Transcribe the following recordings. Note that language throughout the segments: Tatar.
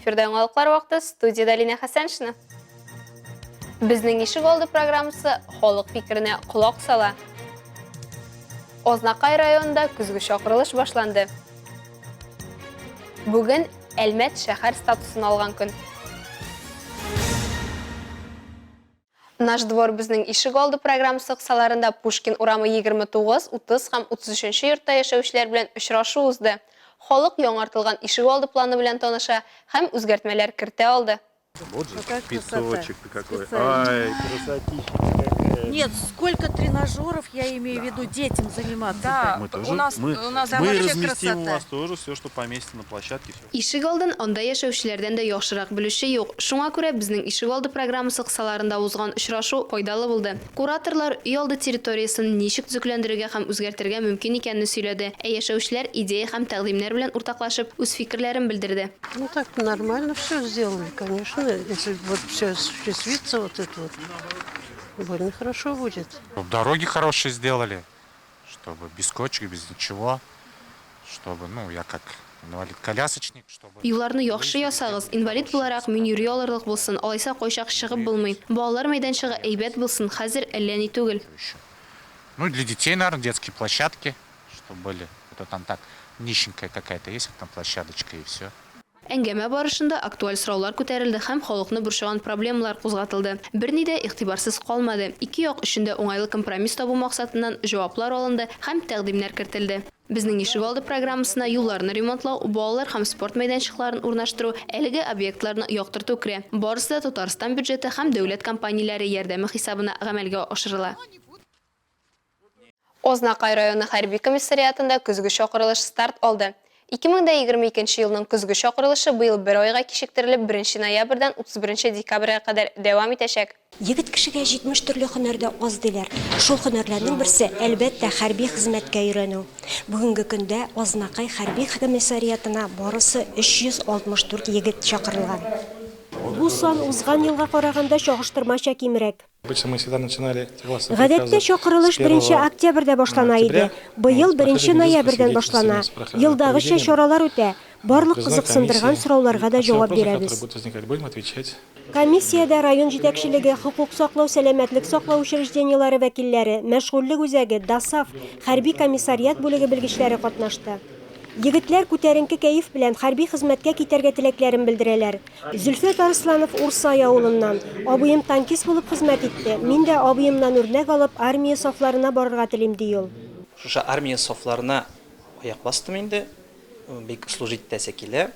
Эфирдә яңалыклар вакыты, студияда Лина Хәсәншина. Безнең ишек алды программасы халык фикеренә колак сала. Ознакай районында күзгү чакырылыш башланды. Бүген Әлмәт шәһәр статусын алган көн. Наш двор безнең ишек алды программасы кысаларында Пушкин урамы 29, 30 һәм 33 йортта яшәүчеләр белән очрашу узды. Халык яңартылган ишек алды планы белән таныша һәм үзгәртмәләр кертә алды. Вот же песочек-то какой. Ай, красотища какая. Нет, сколько тренажеров, я имею в виду, детям заниматься. Да, Мы тоже, у нас мы вообще разместим красота. у вас тоже все, что поместится на площадке. Все. Ишек алдын анда яшәүчеләрдән дә яхшырак белүче юк. Шуңа күрә безнең ишек алды программасы кысаларында узган очрашу файдалы булды. Кураторлар үй алды территориясын ничек төзекләндерергә һәм үзгәртергә мөмкин икәнне сөйләде. Яшәүчеләр идея һәм тәкъдимнәр белән уртаклашып үз фикерләрен белдерде. Ну так нормально все сделали, конечно. Если вот все осуществится, вот это вот, больно хорошо будет. Дороги хорошие сделали, чтобы без кочек, без ничего, чтобы, я как инвалид-колясочник, чтобы... Юлларны яхшы ясагыз, инвалид буларак мин йөри алырлык булсын, алайса кайчак чыгып булмый. Балалар мәйданчыгы әйбәт булсын, хәзер әллә ни түгел. Ну, для детей, наверное, детские площадки, чтобы были. Это там так, нищенькая какая-то есть, там площадочка и все. Әңгәмә барышында актуаль сораулар күтәрелде һәм халыкны борчыган проблемалар кузгатылды. Берни дә игътибарсыз калмады. Ике як өчендә уңайлы компромисс табу максатыннан җаваплар алынды һәм тәкъдимнәр кертелде. Безнең ишек алды программасына юлларны ремонтлау, балалар һәм спорт мәйданчыкларын урнаштыру, әлеге объектларны яктырту керә. Барысы да Татарстан бюджеты һәм дәүләт компанияләре ярдәме хисабына гамәлгә ашырыла. Ознакай районы хәрби комиссариатында көзгү чакырылыш старт алды. 2022 елның көзгү чакырылышы быел 1 айга кичектерилеп 1 ноябрьдән 31 декабрьгә кадәр дәвам итәчәк. Егет кешегә 70 төрле һөнәрдә аз диләр. Шул һөнәрләрнең берсе әлбәттә хәрби хезмәткә өйрәнү. Бүгенге көндә Ознакай хәрби комиссариатына барысы 364 егет чакырылган. Бу сан узган елга караганда чагыштырмача кимрәк. Гадәттә чакырылыш 1 октябрьдә башлана иде. Быел 1 ноябрьдән башлана. Елдагыча чаралар үтә. Барлык кызыксындырган сорауларга да җавап бирәбез. Комиссиядә район җитәкчелеге, хукук саклау, сәламәтлек саклау учреждениеләре вәкилләре, мәшгульлек үзәге, ДАСАФ, хәрби комиссариат бүлеге белгечләре катнашты. Егетләр күтәренке кәеф белән хәрби хезмәткә китәргә теләкләрен белдерәләр. Зөлфәт Арсланов Урсай авылыннан: "Абыем танкист булып хезмәт итте. Мин дә абыемнан үрнәк алып армия сафларына барырга телим", ди ул. Шуша армия сафларына аяк бастым инде. Бик служить тәсе килә.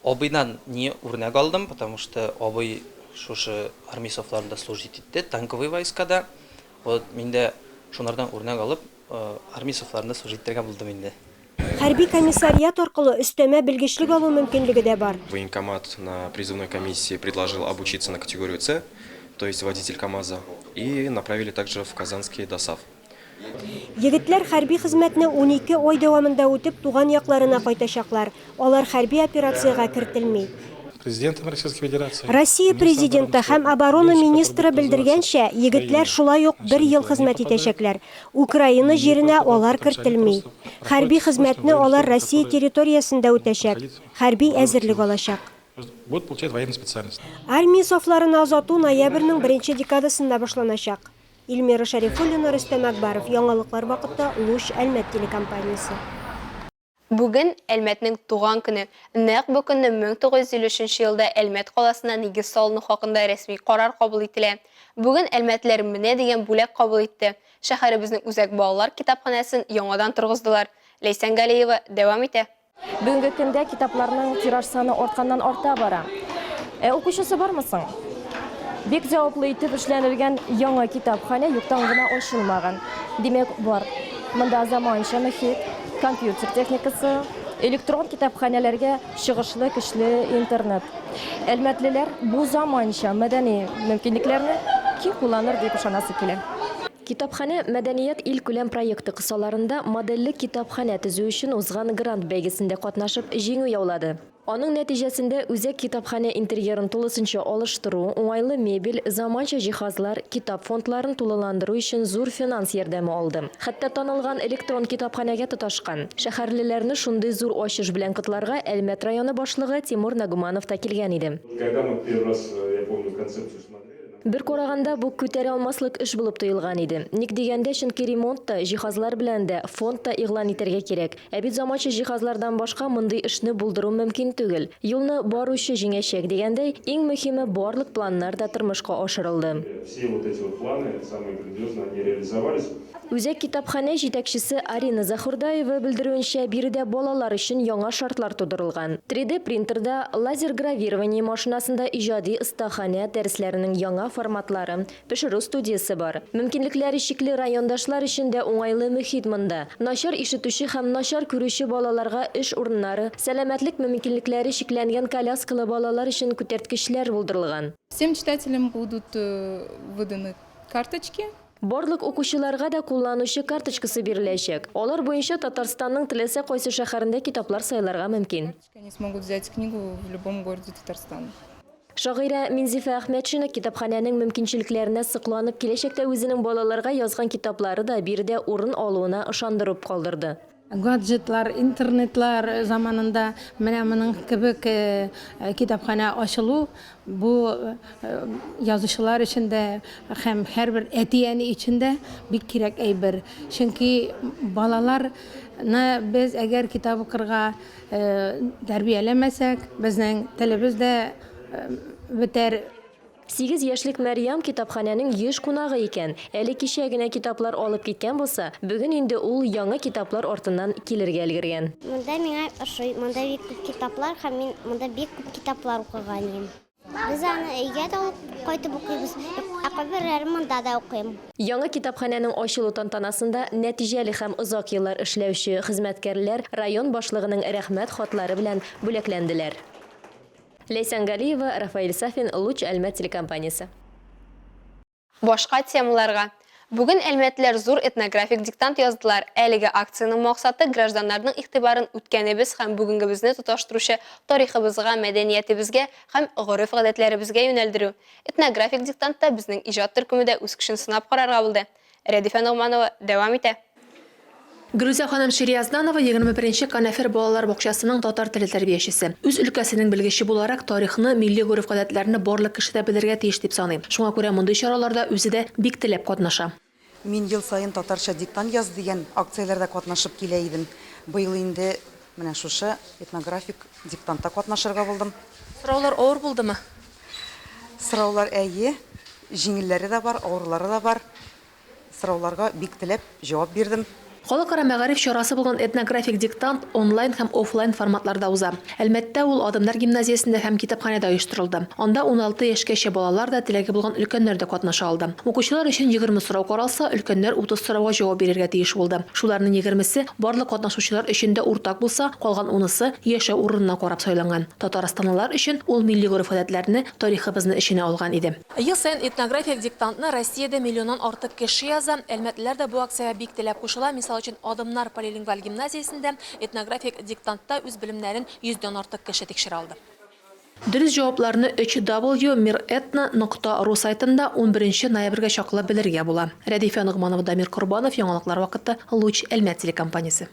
Абыйдан не үрнәк алдым, потому что абый шушы армия сафларында служить итте, танковый войскада. Вот мин дә шунардан үрнәк алып армия сафларында служить итәргә булдым инде. Хәрби комиссариат аркылы өстәмә белгечлек алу мөмкинлеге дә бар. Военкомат на призывной комиссии предложил обучиться на категорию С, то есть водитель КАМАЗа, и направили также в Казанский ДАСАФ. Егетләр хәрби хезмәтне 12 ай дәвамында үтеп туган якларына кайтачаклар. Алар хәрби операциягә кертелми. Россия президенты һәм оборона министры белдергәнчә, егетләр шулай ук 1 ел хезмәт итәчәкләр. Украина җиренә алар кертелми. Хәрби хезмәтне алар Россия территориясендә үтәчәк. Хәрби әзерлек алачак. Армия сафларын азату ноябрьнең 1 декадасында башланачак. Илмира Шарифуллина, Рөстәм Акбаров, яңалыклар вакытта Луч Әлмәт телекомпаниясе. Бүген Әлмәтнең туган көне. Нәкъ бу көнне 1953 елда Әлмәт каласына нигез салыну хакында рәсми карар кабул ителә. Бүген Әлмәтләр менә дигән бүләк кабул итте. Шәһәребезнең үзәк балалар китапханәсен яңадан торгыздылар. Ләйсән Галиева дәвам итә. Бүгенге көндә китапларның тираж саны артканнан арта бара. Укучысы бармысың? Бик җаваплы итеп эшләнелгән яңа китапханә юктан гына ачылмаган. Димәк, бар. Монда заманча мөхит, компьютер техникасы, электрон китапханәләргә чыгышлы көчле интернет. Әлмәтлеләр бу заманча мәдәни мөмкинлекләрне киң кулланыр дип ышанасы килә. Китапхана Мәдәният ил күләм проекты кысаларында модельле китапхана төзү өчен узган грант бәйгесендә катнашып җиңү яулады. Аның нәтиҗәсендә үзәк китапхана интерьерын тулысынча алыштыру, уңайлы мебель, заманча җиһазлар, китап фондларын тулыландыру өчен зур финанс ярдәме алды. Хәтта танылган электрон китапханәгә тоташкан. Шәһәрлеләрне шундый зур ачыш белән котларга Әлмәт районы башлыгы Тимур Нагуманов та килгән иде. Когда мы первый раз, я помню, концепцию смотрели, Бер караганда бу күтәрә алмаслык эш булып тоелган иде. Ник дигәндә, чөнки ремонтта, җиһазлар белән дә, фондта игълан итәргә кирәк. Ә бит заманча җиһазлардан башка мондый эшне булдыру мөмкин түгел. Юлны баручы җиңәчәк дигәндәй, иң мөһиме барлык планнар да тормышка ашырылды. все вот эти вот планы, самые грандиозные, они реализовались. Үзәк китапхана җитәкчесе Арина Захурдаева белдерүенчә, биредә балалар өчен яңа шартлар тудырылган. 3D принтерда, лазер гравирование машинасында иҗади остаханә дәресләренең яңа форматлары, пешерү студиясе бар. Мөмкинлекләре чикле райондашлар өчен дә уңайлы мөхит монда. Начар ишетүче һәм начар күрүче балаларга эш урыннары, сәламәтлек мөмкинлекләре чикләнгән коляскалы балалар өчен күтәрткечләр булдырылган. Всем читателям будут выданы карточки. Барлык укучыларга да кулланучы карточкасы биреләчәк. Алар буенча Татарстанның теләсә кайсы шәһәрендә китаплар сайларга мөмкин. Они смогут взять книгу в любом городе Татарстана. Шагыйрә Минзифа Әхмәтшина китапханәнең мөмкинчелекләренә сыкланып, киләчәктә үзенең балаларга язган китаплары да биредә урын алуына ышандырып калдырды. Гаджетлар, интернетлар заманында менә моның кебек китапхана ачылу бу язучылар өчен дә һәм һәрбер әтияне өчен дә бик кирәк әйбер. Чөнки балаларны без әгәр китап укырга тәрбияләмәсәк, безнең телебез дә бетәр. 8 яшьлек Мәрьям китапханәнең еш кунагы икән. Әле кичә генә китаплар алып киткән булса, бүген инде ул яңа китаплар артыннан килергә өлгергән. Монда миңа ошый, монда бик күп китаплар һәм мин монда бик күп китаплар укыган идем. Без аны өйгә дә кайтып укыйбыз, ә кайберләрен монда да укыйм. Яңа китапханәнең ачылу тантанасында нәтиҗәле һәм озак еллар эшләүче хезмәткәрләр район башлыгының рәхмәт хатлары белән бүләкләнделәр. Лейсан Галиева, Рафаэль Сафин, Луч Әлмәт телекомпаниясе. Башка темаларга. Бүген әлмәтләр зур этнографик диктант яздылар. Әлеге акцияның максаты гражданнарның игътибарын үткәнебез һәм бүгенгебезне тоташтыручы тарихыбызга, мәдәниятебезгә һәм гореф-гадәтләребезгә юнәлдерү. Этнографик диктантта безнең иҗат төркеме дә үз көчен сынап карарга булды. Рәдифә Нугманова дәвам итә. Грузия ханым Шириязданова 21-нче Канәфер балалар бакчасының татар теле тәрбиячесе. Үз өлкәсенең белгече буларак тарихны, милли гореф-гадәтләрне барлык кеше дә белергә тиеш дип саный. Шуңа күрә мондый чараларда үзе дә бик теләп катнаша. Мин ел сайын татарча диктант яз дигән акцияләрдә катнашып килә идем. Быел инде менә шушы этнографик диктантта катнашырга булдым. Сораулар авыр булдымы? Сораулар әйе, җиңелләре дә бар, авырлары да бар. Сорауларга бик теләп җавап бирдем. Халыкара мәгариф чарасы булган этнографик диктант онлайн һәм офлайн форматларда уза. Әлмәттә ул Адамнар гимназиясендә һәм китапханәдә оештырылды. Анда 16 яшькәчә балалар да теләге булган өлкәннәр дә катнаша алды. Укучылар өчен 20 сорау каралса, өлкәннәр 30 сорауга җавап бирергә тиеш булды. Шуларның 20-се барлык катнашучылар өчен дә уртак булса, калган 10-сы яшәү урынына карап сайланган. Татарстанлылар өчен ул милли гореф-гадәтләрне, тарихыбызны эченә алган иде. Ел сайын этнографик диктантны Россиядә миллионнан артык кеше яза. Әлмәтлеләр дә бу акциягә бик теләп кушыла. Мисал өчен Адамнар полилингваль гимназиясендә этнографик диктантта үз белемнәрен 100-дән артык кеше тикшерә алды. Дөрес җавапларны www.miretno.ru сайтында 11 ноябрьгә чаклы белергә була. Рәдифә Нугманова, Дамир Корбанов, яңалыклар вакыты, Луч Әлмәт телекомпаниясе.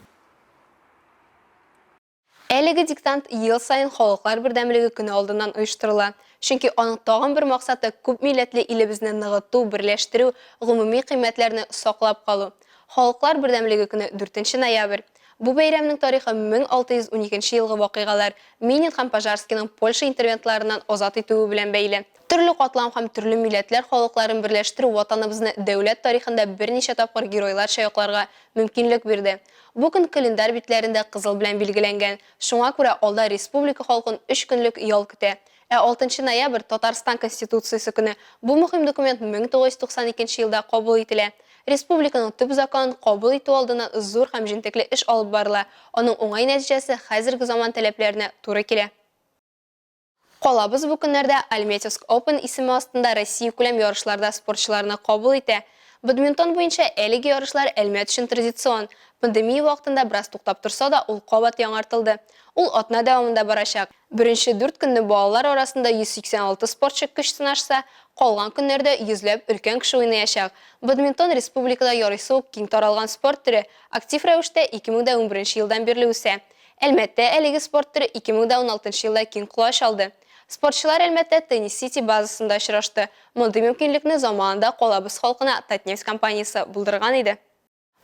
Әлеге диктант ел сайын халыклар бердәмлеге көне алдыннан оештырыла. Чөнки аның тагын бер максаты күп милләтле илебезне ныгыту, берләштерү, гомуми кыйммәтләрне саклап калу. Халыклар бердәмлеге көне 4 ноябрь. Бу бәйрәмнең тарихы 1612 елгы вакыйгалар Минин һәм Пожарскийның Польша интервентларыннан азат итүе белән бәйле. Төрле катлам һәм төрле милләтләр халыкларын берләштерү ватаныбызны дәүләт тарихында берничә тапкыр геройлар чаякларга мөмкинлек бирде. Бу көн календар битләрендә кызыл белән билгеләнгән. Шуңа күрә алда республика халкын 3 көнлек ял көтә. 6 ноябрь Татарстан Конституциясе көне. Бу мөһим документ 1992 елда кабул ителә. Республиканың төп законын кабул итү алдыннан зур һәм җентекле эш алып барыла. Аның уңай нәтиҗәсе хәзерге заман таләпләренә туры килә. Калабыз бу көннәрдә Альметьевск Open исеме астында Россия күләм ярышларда спортчыларны кабул итә. Badminton буенча әлеге ярышлар Әлмәт өчен традицион. Пандемия вакытында бераз туктап торса да, ул кабат яңартылды. Ул атна дәвамында барачак. Беренче 4 көнне балалар арасында 186 спортчы көч сынашса, калган көннәрдә йөзләп өлкән кеше уйнаячак. Badminton республикада ярыйсы ук киң таралган спорт төре, актив рәвештә 2011 елдан бирле үсә. Әлмәттә әлеге спорт төре 2016 елда киң кулаш алды. Спортчылар Әлмәттә Tennis City базасында очрашты. Мондый мөмкинлекне заманында калабыз халкына Татнефть компаниясе булдырган иде.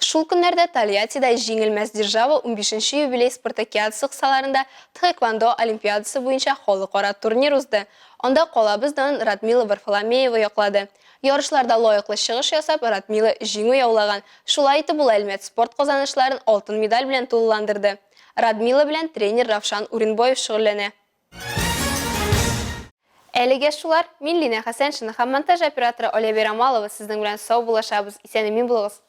Шул көннәрдә Тольяттида җиңелмәс держава 15-нче юбилей спартакиадасы кысаларында Тхэквондо олимпиадасы буенча халыкара турнир узды. Анда калабыздан Радмила Варфоломеева яклады. Ярышларда лаеклы чыгыш ясап, Радмила җиңү яулаган. Шулай итеп, ул Әлмәт спорт казанышларын алтын медаль белән тулыландырды. Радмила белән тренер Равшан Уринбоев шөгыльләнә. Әлегә шулар, мин Лина Хәсәншина һәм монтаж операторы Оля Берамалова сезнең белән сау булашабыз. Исән-имин булыгыз.